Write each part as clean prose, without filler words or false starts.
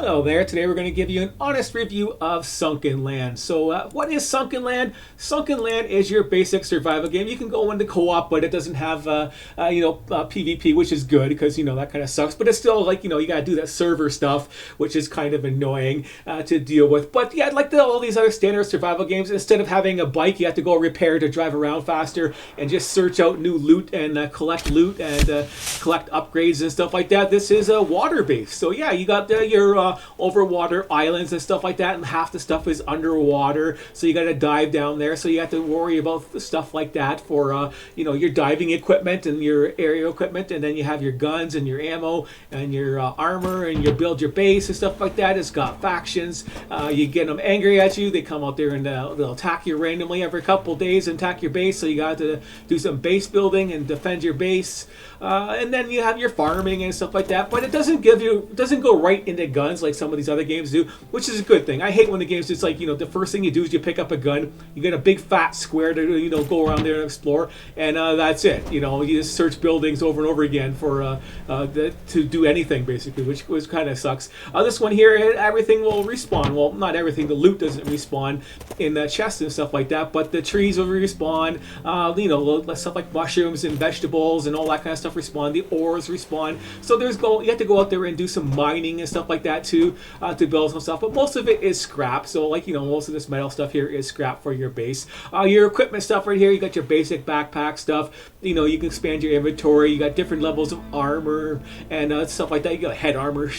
Hello there. Today we're going to give you an honest review of Sunkenland. So what is Sunkenland? Sunkenland is your basic survival game. You can go into co-op, but it doesn't have PvP, which is good because that kind of sucks. But it's still like you got to do that server stuff, which is kind of annoying to deal with. But yeah, like all these other standard survival games, instead of having a bike, you have to go repair to drive around faster and just search out new loot and collect loot and collect upgrades and stuff like that. This is water based. So yeah, you got your overwater islands and stuff like that, and half the stuff is underwater, so you got to dive down there, so you have to worry about stuff like that for your diving equipment and your aerial equipment, and then you have your guns and your ammo and your armor, and you build your base and stuff like that. It's got factions. You get them angry at you, they come out there and they'll attack you randomly every couple days and attack your base, so you got to do some base building and defend your base, and then you have your farming and stuff like that. But it doesn't go right into guns like some of these other games do, which is a good thing. I hate when the game's just like, the first thing you do is you pick up a gun, you get a big fat square to, go around there and explore, and that's it. You just search buildings over and over again for to do anything, basically, which kind of sucks. This one here, everything will respawn. Well, not everything. The loot doesn't respawn in the chests and stuff like that, but the trees will respawn. Stuff like mushrooms and vegetables and all that kind of stuff respawn. The ores respawn. So you have to go out there and do some mining and stuff like that too, to build some stuff, but most of it is scrap. So most of this metal stuff here is scrap for your base. Your equipment stuff right here, you got your basic backpack stuff. You can expand your inventory. You got different levels of armor and stuff like that. You got head armor,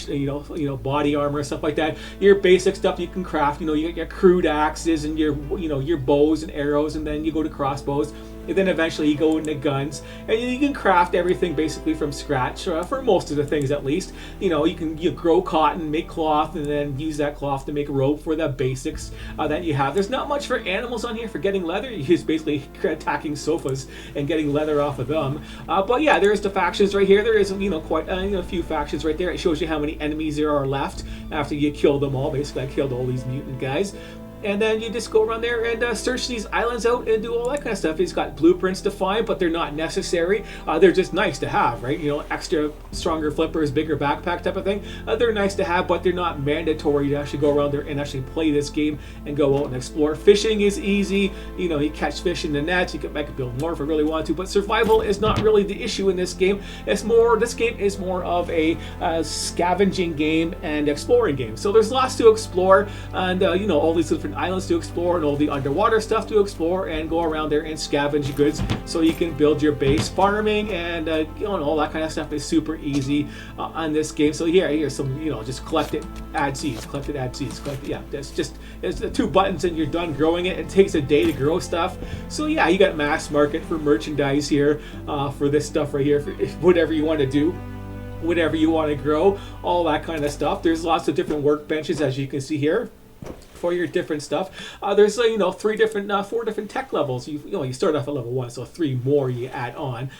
body armor, stuff like that. Your basic stuff you can craft. You got your crude axes and your your bows and arrows, and then you go to crossbows. And then eventually you go into guns, and you can craft everything basically from scratch, for most of the things at least. You grow cotton, make cloth, and then use that cloth to make rope for the basics that you have. There's not much for animals on here for getting leather. You're just basically attacking sofas and getting leather off of them. But yeah, there's the factions right here. There is quite a few factions right there. It shows you how many enemies there are left after you kill them all. Basically, I killed all these mutant guys. And then you just go around there and search these islands out and do all that kind of stuff. It's got blueprints to find, but they're not necessary. They're just nice to have, right? Extra stronger flippers, bigger backpack type of thing. They're nice to have, but they're not mandatory to actually go around there and actually play this game and go out and explore. Fishing is easy. You catch fish in the nets. You can build more if you really want to, but survival is not really the issue in this game. This game is more of a scavenging game and exploring game. So there's lots to explore, and all these different islands to explore and all the underwater stuff to explore, and go around there and scavenge goods so you can build your base. Farming and all that kind of stuff is super easy on this game. So here's some just collect it, add seeds, collect it, add seeds, collect it. Yeah, it's the 2 buttons and you're done growing it. It takes a day to grow stuff. So yeah, you got mass market for merchandise here, for this stuff right here, for whatever you want to do, whatever you want to grow, all that kind of stuff. There's lots of different workbenches, as you can see here, for your different stuff. There's 4 different tech levels. You start off at level 1, so 3 more you add on.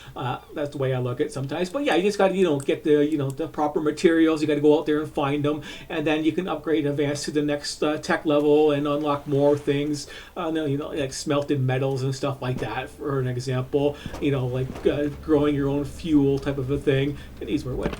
That's the way I look at it sometimes. But yeah, you just got to get the proper materials. You got to go out there and find them, and then you can upgrade, advance to the next tech level and unlock more things. Like smelted metals and stuff like that. For an example, growing your own fuel type of a thing. It needs more wood.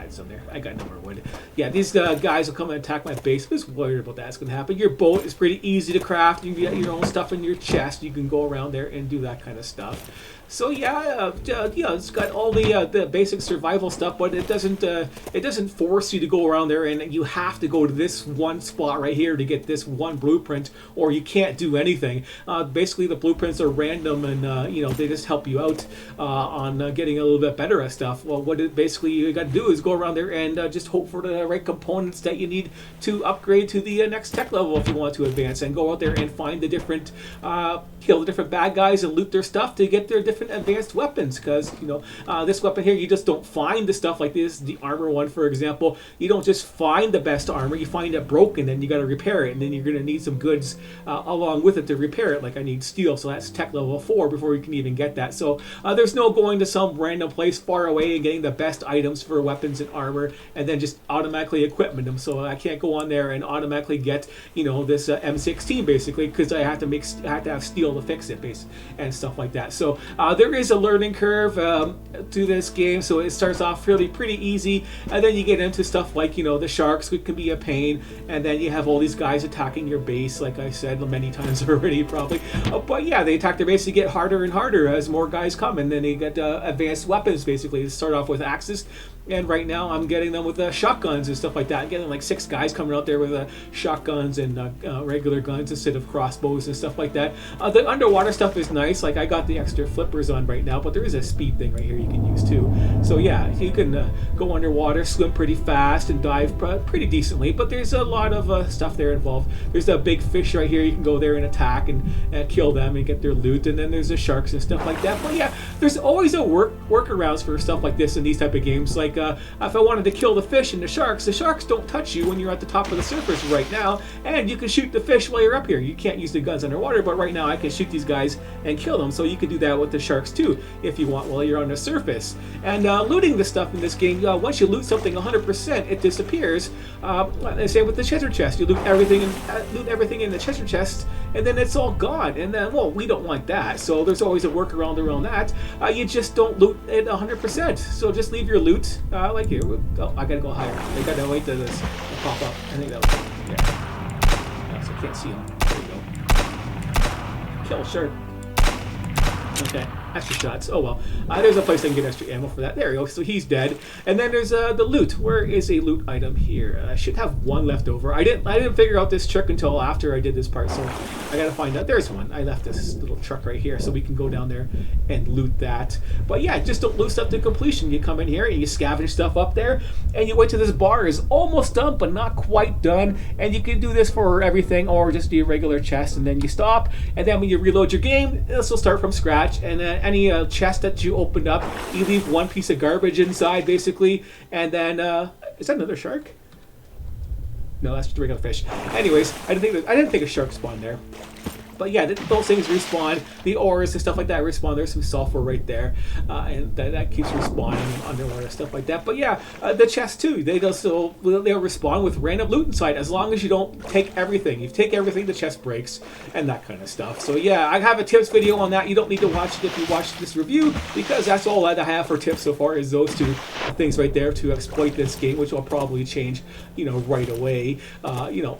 Some there. I got no more wood. Yeah, these guys will come and attack my base. I'm just worried about that's going to happen. Your boat is pretty easy to craft. You can get your own stuff in your chest. You can go around there and do that kind of stuff. So yeah, it's got all the basic survival stuff, but it doesn't force you to go around there and you have to go to this one spot right here to get this one blueprint, or you can't do anything. Basically, the blueprints are random, and they just help you out on getting a little bit better at stuff. Well, basically you got to do is go around there and just hope for the right components that you need to upgrade to the next tech level if you want to advance, and go out there and find the different kill the different bad guys and loot their stuff to get their different advanced weapons. Because this weapon here, you just don't find the stuff like this. The armor one, for example, you don't just find the best armor. You find it broken, and you got to repair it, and then you're going to need some goods along with it to repair it. Like I need steel, so that's tech level 4 before you can even get that. So there's no going to some random place far away and getting the best items for weapons and armor and then just automatically equipment them. So I can't go on there and automatically get this M16 basically, because I have to have steel to fix it, and stuff like that. So There is a learning curve to this game, so it starts off really pretty easy, and then you get into stuff like, the sharks, which can be a pain, and then you have all these guys attacking your base, like I said many times already, probably. But yeah, they attack their base to get harder and harder as more guys come, and then they get advanced weapons, basically. They start off with axes, and right now I'm getting them with shotguns and stuff like that. I'm getting like 6 guys coming out there with shotguns and regular guns instead of crossbows and stuff like that. The underwater stuff is nice. Like, I got the extra flippers on right now, but there is a speed thing right here you can use too. So yeah, you can go underwater, swim pretty fast, and dive pretty decently. But there's a lot of stuff there involved. There's a big fish right here. You can go there and attack and kill them and get their loot. And then there's the sharks and stuff like that. But yeah, there's always a workarounds for stuff like this in these type of games. Like, if I wanted to kill the fish and the sharks don't touch you when you're at the top of the surface right now, and you can shoot the fish while you're up here. You can't use the guns underwater, but right now I can shoot these guys and kill them, so you can do that with the sharks too if you want while you're on the surface. And looting the stuff in this game, once you loot something 100%, it disappears. Same with the treasure chest. You loot everything in the treasure chest, and then it's all gone. And then, well, we don't want that, so there's always a workaround around that. You just don't loot it 100%, so just leave your loot. Like here. Oh, I gotta go higher. I gotta wait till this pop up. I think that was, yeah. So I can't see him. There you go. Kill shark. Okay, extra shots. Oh well. There's a place I can get extra ammo for that. There we go. So he's dead. And then there's the loot. Where is a loot item here? I should have one left over. I didn't figure out this trick until after I did this part, so I gotta find out. There's one. I left this little truck right here, so we can go down there and loot that. But yeah, just don't loot stuff to completion. You come in here and you scavenge stuff up there, and you wait till this bar is almost done, but not quite done. And you can do this for everything, or just do your regular chest, and then you stop. And then when you reload your game, this will start from scratch. And any chest that you opened up, you leave one piece of garbage inside, basically. And then, is that another shark? No, that's just a regular fish. Anyways, I didn't think a shark spawned there. But yeah, those things respawn. The ores and stuff like that respawn. There's some sulfur right there, and that keeps respawning underwater, stuff like that. But yeah, the chests too. They'll respawn with random loot inside, as long as you don't take everything. If you take everything, the chest breaks, and that kind of stuff. So yeah, I have a tips video on that. You don't need to watch it if you watch this review, because that's all that I have for tips so far, is those 2 things right there to exploit this game, which will probably change, right away.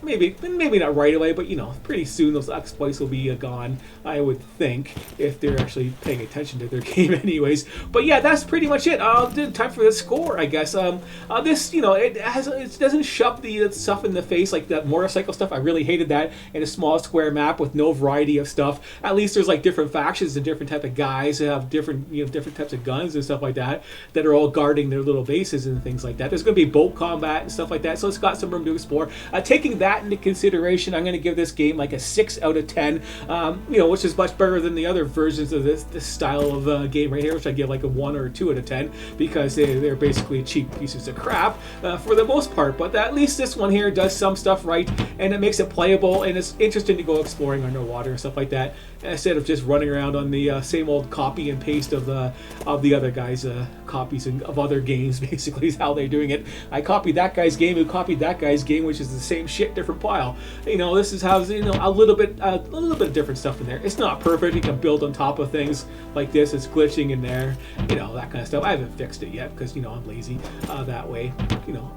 Maybe not right away, but pretty soon those exploits will be gone, I would think, if they're actually paying attention to their game anyways. But yeah, that's pretty much it. Time for the score, I guess. This, it doesn't shove the stuff in the face like that motorcycle stuff. I really hated that in a small square map with no variety of stuff. At least there's like different factions and different type of guys that have different types of guns and stuff like that are all guarding their little bases and things like that. There's going to be boat combat and stuff like that, so it's got some room to explore. Taking that into consideration, I'm going to give this game like a 6 out of 10. Which is much better than the other versions of this style of game right here, which I give like a 1 or a 2 out of 10, because they're basically cheap pieces of crap for the most part. But at least this one here does some stuff right, and it makes it playable, and it's interesting to go exploring underwater and stuff like that, instead of just running around on the same old copy and paste of the other guys' copies of other games. Basically, is how they're doing it. I copied that guy's game, who copied that guy's game, which is the same shit, different pile. This is how a little bit of different stuff in there. It's not perfect. You can build on top of things like this. It's glitching in there, that kind of stuff. I haven't fixed it yet because I'm lazy that way.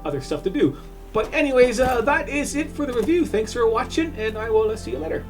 Other stuff to do. But anyways, that is it for the review. Thanks for watching, and I will see you later.